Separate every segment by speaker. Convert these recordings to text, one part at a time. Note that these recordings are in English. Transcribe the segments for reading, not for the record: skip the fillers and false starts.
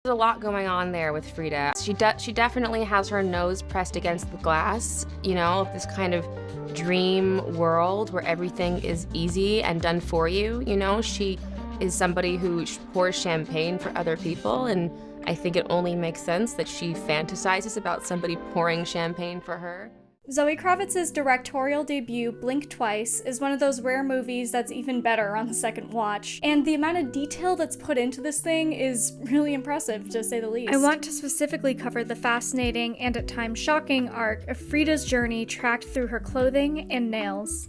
Speaker 1: There's a lot going on there with Freda. She definitely has her nose pressed against the glass, you know, of this kind of dream world where everything is easy and done for you, you know? She is somebody who pours champagne for other people, and I think it only makes sense that she fantasizes about somebody pouring champagne for her.
Speaker 2: Zoe Kravitz's directorial debut, Blink Twice, is one of those rare movies that's even better on the second watch, and the amount of detail that's put into this thing is really impressive, to say the least. I want to specifically cover the fascinating and at times shocking arc of Freda's journey tracked through her clothing and nails.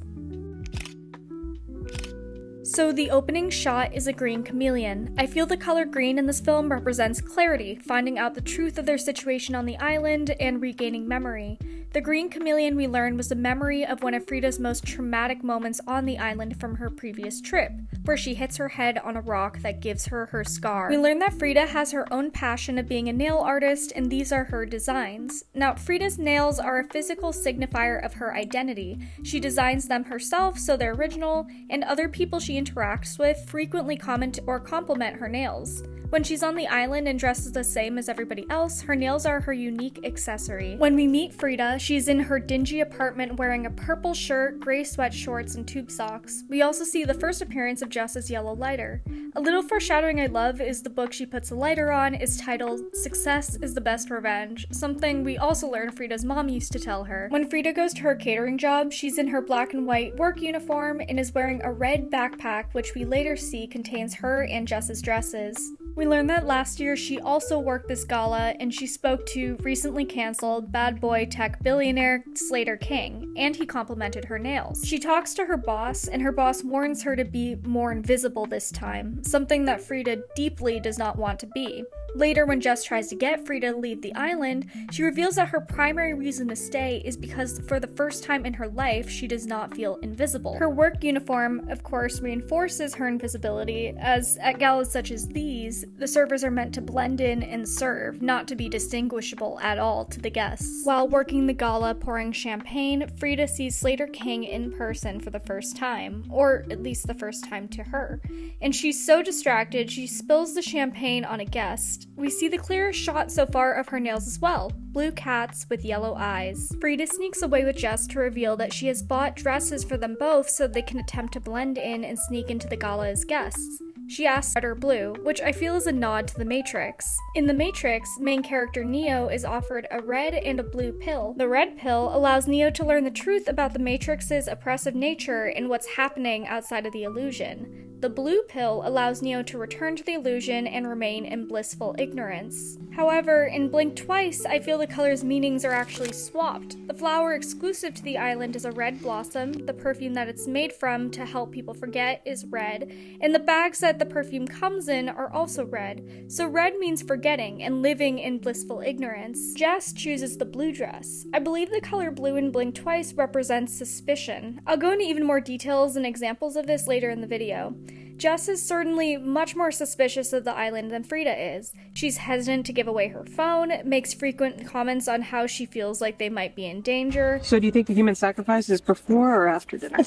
Speaker 2: So the opening shot is a green chameleon. I feel the color green in this film represents clarity, finding out the truth of their situation on the island and regaining memory. The green chameleon, we learned, was a memory of one of Freda's most traumatic moments on the island from her previous trip, where she hits her head on a rock that gives her her scar. We learn that Freda has her own passion of being a nail artist, and these are her designs. Now, Freda's nails are a physical signifier of her identity. She designs them herself, so they're original, and other people she interacts with frequently comment or compliment her nails. When she's on the island and dresses the same as everybody else, her nails are her unique accessory. When we meet Freda, she's in her dingy apartment wearing a purple shirt, gray sweat shorts, and tube socks. We also see the first appearance of Jess's yellow lighter. A little foreshadowing I love is the book she puts the lighter on is titled Success is the Best Revenge, something we also learned Freda's mom used to tell her. When Freda goes to her catering job, she's in her black and white work uniform and is wearing a red backpack, which we later see contains her and Jess's dresses. We learned that last year she also worked this gala and she spoke to recently canceled bad boy tech billionaire Slater King, and he complimented her nails. She talks to her boss, and her boss warns her to be more invisible this time, something that Freda deeply does not want to be. Later, when Jess tries to get Freda to leave the island, she reveals that her primary reason to stay is because for the first time in her life, she does not feel invisible. Her work uniform, of course, reinforces her invisibility, as at galas such as these, the servers are meant to blend in and serve, not to be distinguishable at all to the guests. While working the gala pouring champagne, Freda sees Slater King in person for the first time, or at least the first time to her, and she's so distracted she spills the champagne on a guest. We see the clearest shot so far of her nails as well, blue cats with yellow eyes. Freda sneaks away with Jess to reveal that she has bought dresses for them both so they can attempt to blend in and sneak into the gala as guests. She asks red or blue, which I feel is a nod to The Matrix. In The Matrix, main character Neo is offered a red and a blue pill. The red pill allows Neo to learn the truth about the Matrix's oppressive nature and what's happening outside of the illusion. The blue pill allows Neo to return to the illusion and remain in blissful ignorance. However, in Blink Twice, I feel the colors' meanings are actually swapped. The flower exclusive to the island is a red blossom, the perfume that it's made from to help people forget is red, and the bags that the perfume comes in are also red. So red means forgetting and living in blissful ignorance. Jess chooses the blue dress. I believe the color blue in Blink Twice represents suspicion. I'll go into even more details and examples of this later in the video. Jess is certainly much more suspicious of the island than Freda is. She's hesitant to give away her phone, makes frequent comments on how she feels like they might be in danger.
Speaker 3: So do you think the human sacrifice is before or after dinner?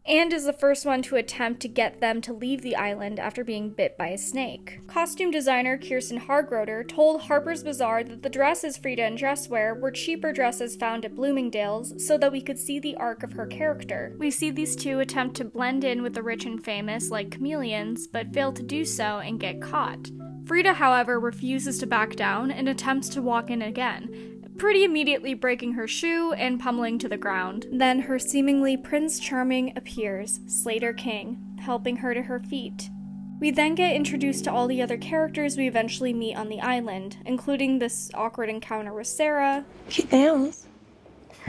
Speaker 2: And is the first one to attempt to get them to leave the island after being bit by a snake. Costume designer Kirsten Hargroder told Harper's Bazaar that the dresses Freda and Jess wear were cheaper dresses found at Bloomingdale's so that we could see the arc of her character. We see these two attempt to blend in with the rich and famous like chameleons, but fail to do so and get caught. Freda, however, refuses to back down and attempts to walk in again, pretty immediately breaking her shoe and pummeling to the ground. Then her seemingly Prince Charming appears, Slater King, helping her to her feet. We then get introduced to all the other characters we eventually meet on the island, including this awkward encounter with Sarah.
Speaker 3: Cute nails.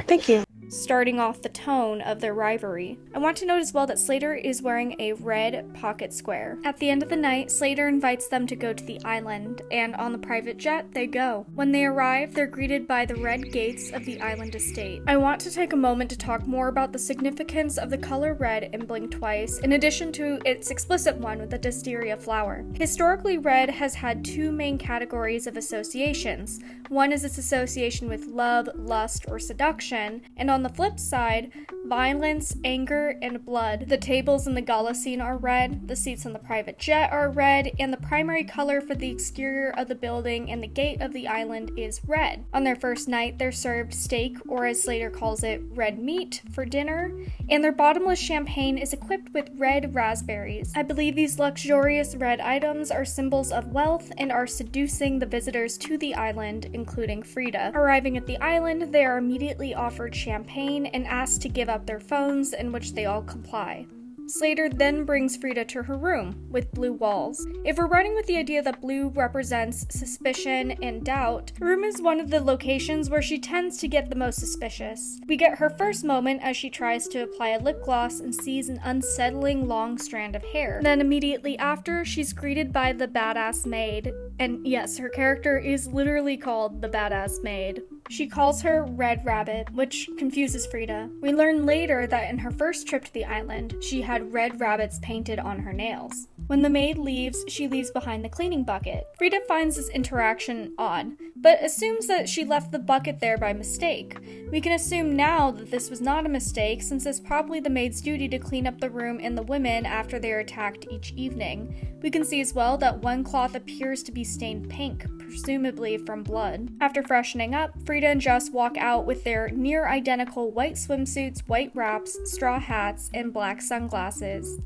Speaker 3: Thank you.
Speaker 2: Starting off the tone of their rivalry. I want to note as well that Slater is wearing a red pocket square. At the end of the night, Slater invites them to go to the island, and on the private jet, they go. When they arrive, they're greeted by the red gates of the island estate. I want to take a moment to talk more about the significance of the color red in Blink Twice, in addition to its explicit one with the Disteria flower. Historically, red has had two main categories of associations. One is its association with love, lust, or seduction, and on the flip side, violence, anger, and blood. The tables in the gala scene are red, the seats on the private jet are red, and the primary color for the exterior of the building and the gate of the island is red. On their first night, they're served steak, or as Slater calls it, red meat, for dinner, and their bottomless champagne is equipped with red raspberries. I believe these luxurious red items are symbols of wealth and are seducing the visitors to the island, including Freda. Arriving at the island, they are immediately offered champagne and asked to give up their phones, in which they all comply. Slater then brings Freda to her room, with blue walls. If we're running with the idea that blue represents suspicion and doubt, her room is one of the locations where she tends to get the most suspicious. We get her first moment as she tries to apply a lip gloss and sees an unsettling long strand of hair. Then immediately after, she's greeted by the badass maid. And yes, her character is literally called the badass maid. She calls her Red Rabbit, which confuses Freda. We learn later that in her first trip to the island, she had red rabbits painted on her nails. When the maid leaves, she leaves behind the cleaning bucket. Freda finds this interaction odd, but assumes that she left the bucket there by mistake. We can assume now that this was not a mistake, since it's probably the maid's duty to clean up the room and the women after they are attacked each evening. We can see as well that one cloth appears to be stained pink, presumably from blood. After freshening up, Freda and Jess walk out with their near-identical white swimsuits, white wraps, straw hats, and black sunglasses.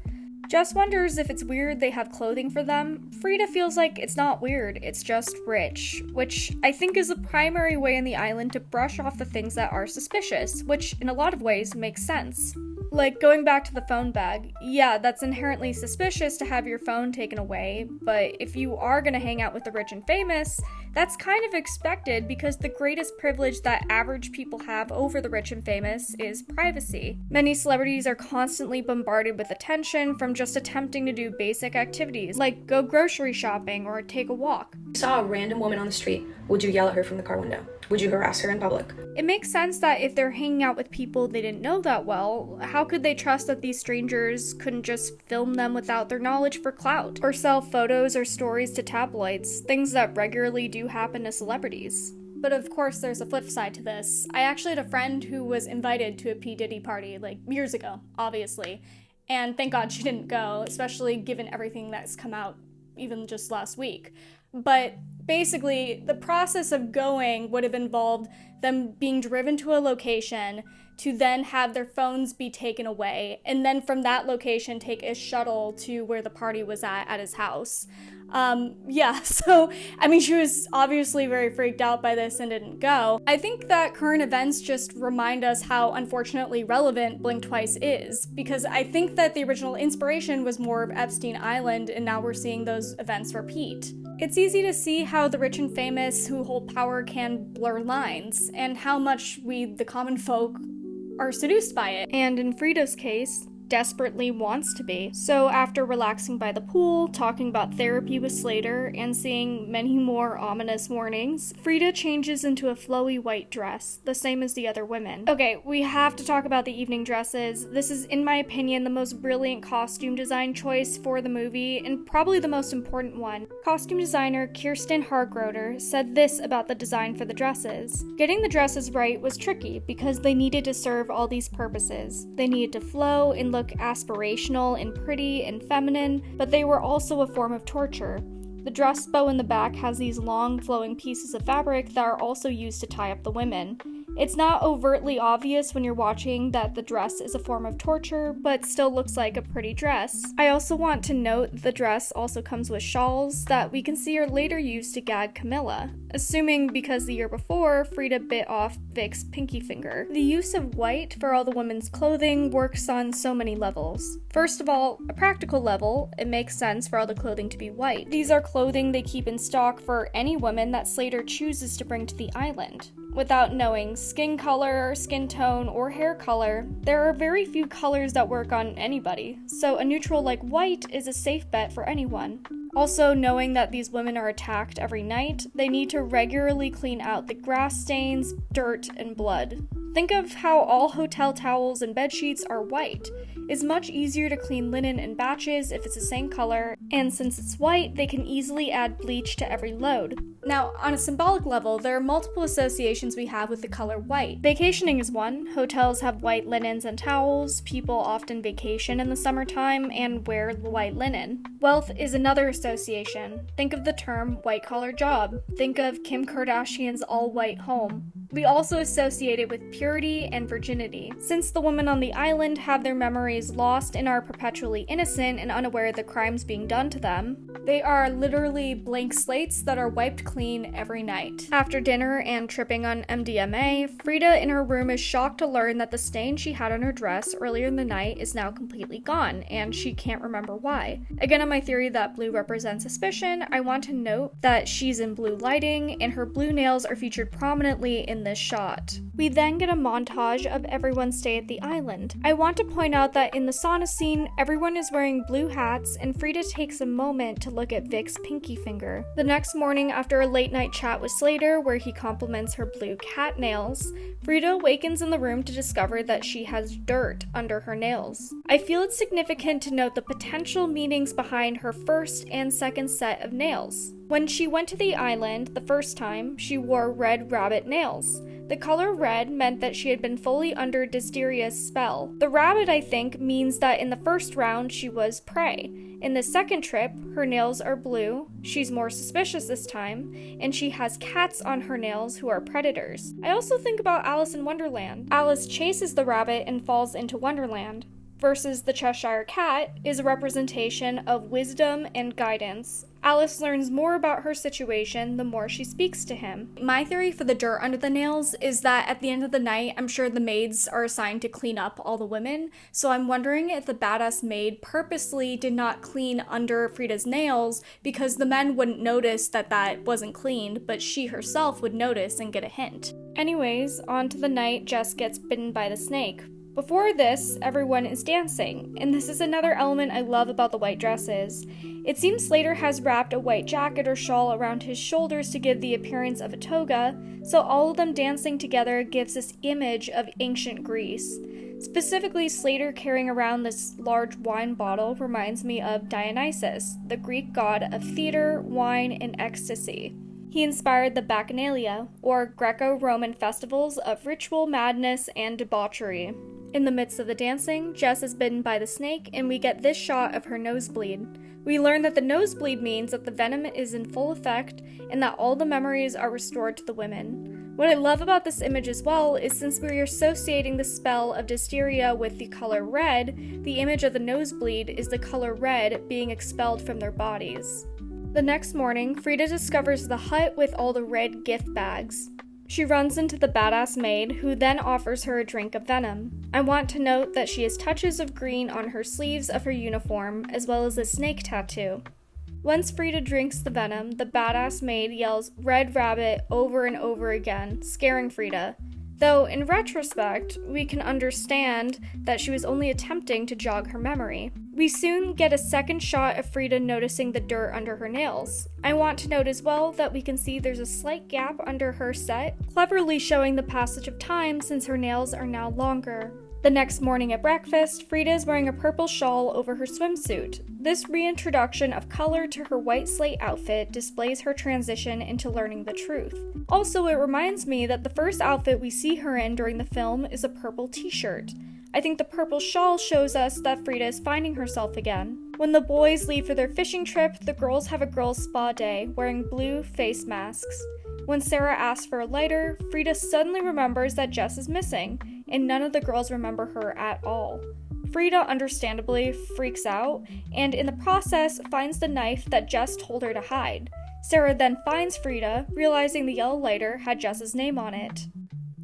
Speaker 2: Jess wonders if it's weird they have clothing for them. Freda feels like it's not weird, it's just rich, which I think is a primary way in the island to brush off the things that are suspicious, which in a lot of ways makes sense. Like, going back to the phone bag, yeah, that's inherently suspicious to have your phone taken away, but if you are gonna hang out with the rich and famous, that's kind of expected because the greatest privilege that average people have over the rich and famous is privacy. Many celebrities are constantly bombarded with attention from just attempting to do basic activities, like go grocery shopping or take a walk.
Speaker 4: If you saw a random woman on the street, would you yell at her from the car window? Would you harass her in public?
Speaker 2: It makes sense that if they're hanging out with people they didn't know that well, how could they trust that these strangers couldn't just film them without their knowledge for clout? Or sell photos or stories to tabloids, things that regularly do happen to celebrities. But of course there's a flip side to this. I actually had a friend who was invited to a P. Diddy party, like years ago, obviously. And thank God she didn't go, especially given everything that's come out even just last week. But basically, the process of going would have involved them being driven to a location to then have their phones be taken away, and then from that location take a shuttle to where the party was at his house. So, I mean, she was obviously very freaked out by this and didn't go. I think that current events just remind us how unfortunately relevant Blink Twice is, because I think that the original inspiration was more of Epstein Island, and now we're seeing those events repeat. It's easy to see how the rich and famous who hold power can blur lines, and how much we, the common folk, are seduced by it. And in Freda's case, desperately wants to be. So after relaxing by the pool, talking about therapy with Slater, and seeing many more ominous warnings, Freda changes into a flowy white dress, the same as the other women. Okay, we have to talk about the evening dresses. This is, in my opinion, the most brilliant costume design choice for the movie, and probably the most important one. Costume designer Kirsten Hargroder said this about the design for the dresses. Getting the dresses right was tricky because they needed to serve all these purposes. They needed to flow and look aspirational and pretty and feminine, but they were also a form of torture. The dress bow in the back has these long flowing pieces of fabric that are also used to tie up the women. It's not overtly obvious when you're watching that the dress is a form of torture, but still looks like a pretty dress. I also want to note the dress also comes with shawls that we can see are later used to gag Camilla, assuming because the year before, Freda bit off Vic's pinky finger. The use of white for all the women's clothing works on so many levels. First of all, a practical level, it makes sense for all the clothing to be white. These are clothing they keep in stock for any woman that Slater chooses to bring to the island. Without knowing skin color, skin tone, or hair color, there are very few colors that work on anybody, so a neutral like white is a safe bet for anyone. Also, knowing that these women are attacked every night, they need to regularly clean out the grass stains, dirt, and blood. Think of how all hotel towels and bed sheets are white. It's much easier to clean linen in batches if it's the same color, and since it's white, they can easily add bleach to every load. Now, on a symbolic level, there are multiple associations we have with the color white. Vacationing is one. Hotels have white linens and towels. People often vacation in the summertime and wear white linen. Wealth is another association. Think of the term white-collar job. Think of Kim Kardashian's all-white home. We also associate it with purity and virginity. Since the women on the island have their memories lost and are perpetually innocent and unaware of the crimes being done to them, they are literally blank slates that are wiped clean every night. After dinner and tripping on MDMA, Freda in her room is shocked to learn that the stain she had on her dress earlier in the night is now completely gone, and she can't remember why. Again, on my theory that blue represents suspicion, I want to note that she's in blue lighting, and her blue nails are featured prominently in this shot. We then get a montage of everyone's stay at the island. I want to point out that in the sauna scene, everyone is wearing blue hats, and Freda takes a moment to look at Vic's pinky finger. The next morning, after a late night chat with Slater where he compliments her blue cat nails, Freda awakens in the room to discover that she has dirt under her nails. I feel it's significant to note the potential meanings behind her first and second set of nails. When she went to the island the first time, she wore red rabbit nails. The color red meant that she had been fully under Dysteria's spell. The rabbit, I think, means that in the first round she was prey. In the second trip, her nails are blue, she's more suspicious this time, and she has cats on her nails who are predators. I also think about Alice in Wonderland. Alice chases the rabbit and falls into Wonderland, versus the Cheshire Cat is a representation of wisdom and guidance. Alice learns more about her situation the more she speaks to him. My theory for the dirt under the nails is that at the end of the night, I'm sure the maids are assigned to clean up all the women, so I'm wondering if the badass maid purposely did not clean under Freda's nails because the men wouldn't notice that that wasn't cleaned, but she herself would notice and get a hint. Anyways, on to the night Jess gets bitten by the snake. Before this, everyone is dancing, and this is another element I love about the white dresses. It seems Slater has wrapped a white jacket or shawl around his shoulders to give the appearance of a toga, so all of them dancing together gives this image of ancient Greece. Specifically, Slater carrying around this large wine bottle reminds me of Dionysus, the Greek god of theater, wine, and ecstasy. He inspired the Bacchanalia, or Greco-Roman festivals of ritual madness and debauchery. In the midst of the dancing, Jess is bitten by the snake, and we get this shot of her nosebleed. We learn that the nosebleed means that the venom is in full effect, and that all the memories are restored to the women. What I love about this image as well is since we're associating the spell of Dysteria with the color red, the image of the nosebleed is the color red being expelled from their bodies. The next morning, Freda discovers the hut with all the red gift bags. She runs into the badass maid, who then offers her a drink of venom. I want to note that she has touches of green on her sleeves of her uniform, as well as a snake tattoo. Once Freda drinks the venom, the badass maid yells "Red Rabbit" over and over again, scaring Freda. Though, in retrospect, we can understand that she was only attempting to jog her memory. We soon get a second shot of Freda noticing the dirt under her nails. I want to note as well that we can see there's a slight gap under her set, cleverly showing the passage of time since her nails are now longer. The next morning at breakfast, Freda is wearing a purple shawl over her swimsuit. This reintroduction of color to her white slate outfit displays her transition into learning the truth. Also, it reminds me that the first outfit we see her in during the film is a purple t-shirt. I think the purple shawl shows us that Freda is finding herself again. When the boys leave for their fishing trip, the girls have a girls' spa day, wearing blue face masks. When Sarah asks for a lighter, Freda suddenly remembers that Jess is missing, and none of the girls remember her at all. Freda understandably freaks out, and in the process finds the knife that Jess told her to hide. Sarah then finds Freda, realizing the yellow lighter had Jess's name on it.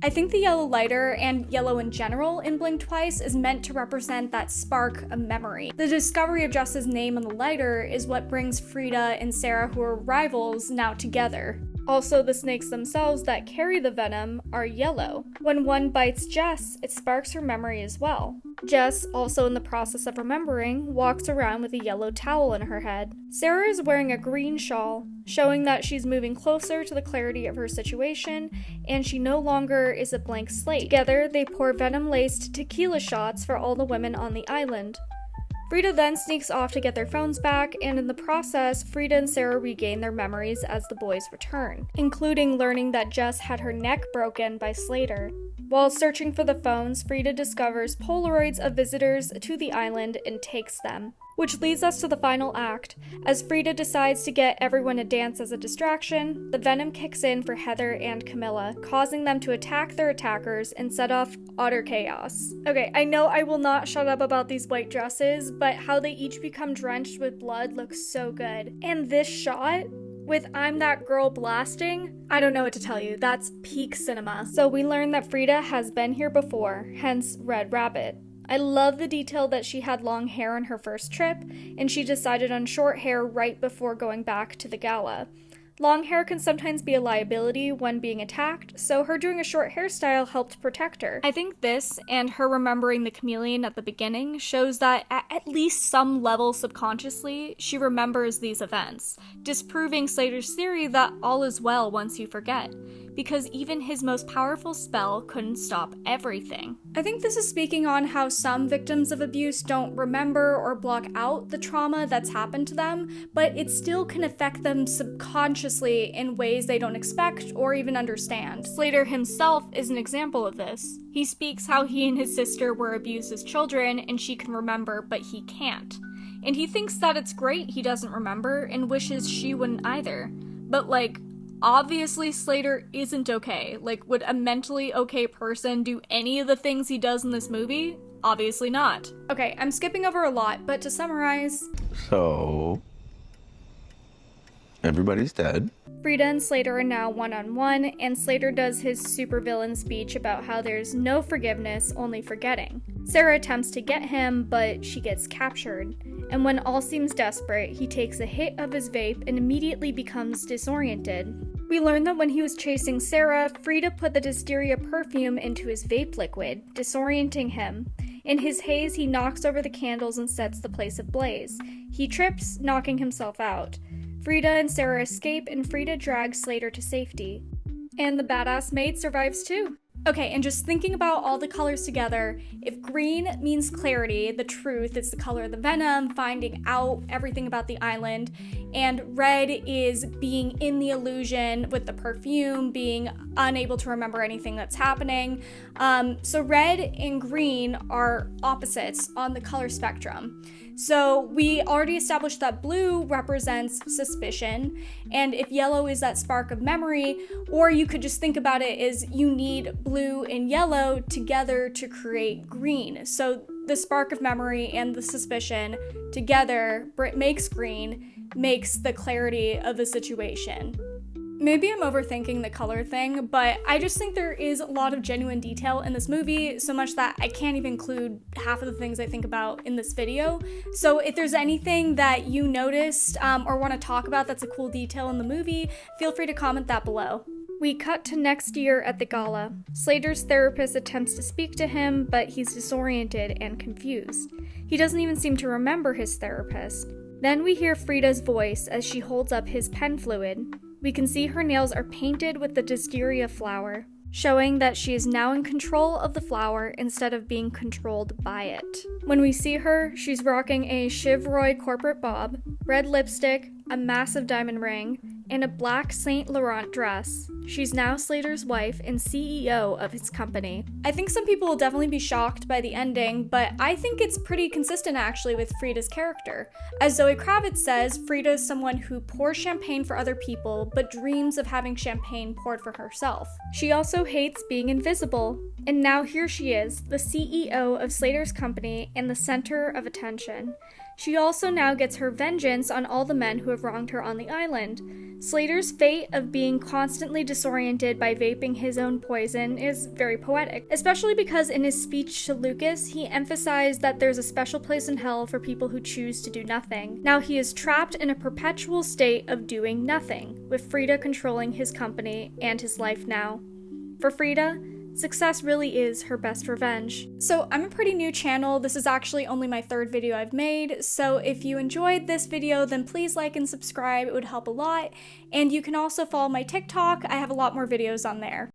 Speaker 2: I think the yellow lighter, and yellow in general in Blink Twice, is meant to represent that spark of memory. The discovery of Jess's name on the lighter is what brings Freda and Sarah, who are rivals, now together. Also, the snakes themselves that carry the venom are yellow. When one bites Jess, it sparks her memory as well. Jess, also in the process of remembering, walks around with a yellow towel in her head. Sarah is wearing a green shawl. showing that she's moving closer to the clarity of her situation, and she no longer is a blank slate. Together, they pour venom-laced tequila shots for all the women on the island. Freda then sneaks off to get their phones back, and in the process, Freda and Sarah regain their memories as the boys return, including learning that Jess had her neck broken by Slater. While searching for the phones, Freda discovers Polaroids of visitors to the island and takes them. Which leads us to the final act. As Freda decides to get everyone to dance as a distraction, the venom kicks in for Heather and Camilla, causing them to attack their attackers and set off utter chaos. Okay, I know I will not shut up about these white dresses, but how they each become drenched with blood looks so good. And this shot, with I'm That Girl blasting, I don't know what to tell you, that's peak cinema. So we learn that Freda has been here before, hence Red Rabbit. I love the detail that she had long hair on her first trip, and she decided on short hair right before going back to the gala. Long hair can sometimes be a liability when being attacked, so her doing a short hairstyle helped protect her. I think this, and her remembering the chameleon at the beginning, shows that at least some level subconsciously, she remembers these events, disproving Slater's theory that all is well once you forget, because even his most powerful spell couldn't stop everything. I think this is speaking on how some victims of abuse don't remember or block out the trauma that's happened to them, but it still can affect them subconsciously in ways they don't expect or even understand. Slater himself is an example of this. He speaks how he and his sister were abused as children and she can remember, but he can't. And he thinks that it's great he doesn't remember and wishes she wouldn't either. But obviously Slater isn't okay. Would a mentally okay person do any of the things he does in this movie? Obviously not. Okay, I'm skipping over a lot, but to summarize...
Speaker 5: So... everybody's dead.
Speaker 2: Freda and Slater are now one-on-one, and Slater does his supervillain speech about how there's no forgiveness, only forgetting. Sarah attempts to get him, but she gets captured. And when all seems desperate, he takes a hit of his vape and immediately becomes disoriented. We learn that when he was chasing Sarah, Freda put the Disteria perfume into his vape liquid, disorienting him. In his haze, he knocks over the candles and sets the place ablaze. He trips, knocking himself out. Freda and Sarah escape, and Freda drags Slater to safety. And the badass maid survives too. Okay, and just thinking about all the colors together, if green means clarity, the truth, it's the color of the venom, finding out everything about the island, and red is being in the illusion with the perfume, being unable to remember anything that's happening. So red and green are opposites on the color spectrum. So we already established that blue represents suspicion, and if yellow is that spark of memory, or you could just think about it as you need blue and yellow together to create green. So the spark of memory and the suspicion together makes green, makes the clarity of the situation. Maybe I'm overthinking the color thing, but I just think there is a lot of genuine detail in this movie, so much that I can't even include half of the things I think about in this video. So if there's anything that you noticed or want to talk about that's a cool detail in the movie, feel free to comment that below. We cut to next year at the gala. Slater's therapist attempts to speak to him, but he's disoriented and confused. He doesn't even seem to remember his therapist. Then we hear Freda's voice as she holds up his pen fluid. We can see her nails are painted with the Disteria flower, showing that she is now in control of the flower instead of being controlled by it. When we see her, she's rocking a Shiv Roy corporate bob, red lipstick, a massive diamond ring, and a black Saint Laurent dress. She's now Slater's wife and CEO of his company. I think some people will definitely be shocked by the ending, but I think it's pretty consistent actually with Freda's character. As Zoe Kravitz says, Freda is someone who pours champagne for other people, but dreams of having champagne poured for herself. She also hates being invisible, and now here she is, the CEO of Slater's company and the center of attention. She also now gets her vengeance on all the men who have wronged her on the island. Slater's fate of being constantly disoriented by vaping his own poison is very poetic, especially because in his speech to Lucas, he emphasized that there's a special place in hell for people who choose to do nothing. Now he is trapped in a perpetual state of doing nothing, with Freda controlling his company and his life now. For Freda, Success really is her best revenge. So I'm a pretty new channel. This is actually only my 3rd video I've made. So if you enjoyed this video, then please like and subscribe. It would help a lot. And you can also follow my TikTok. I have a lot more videos on there.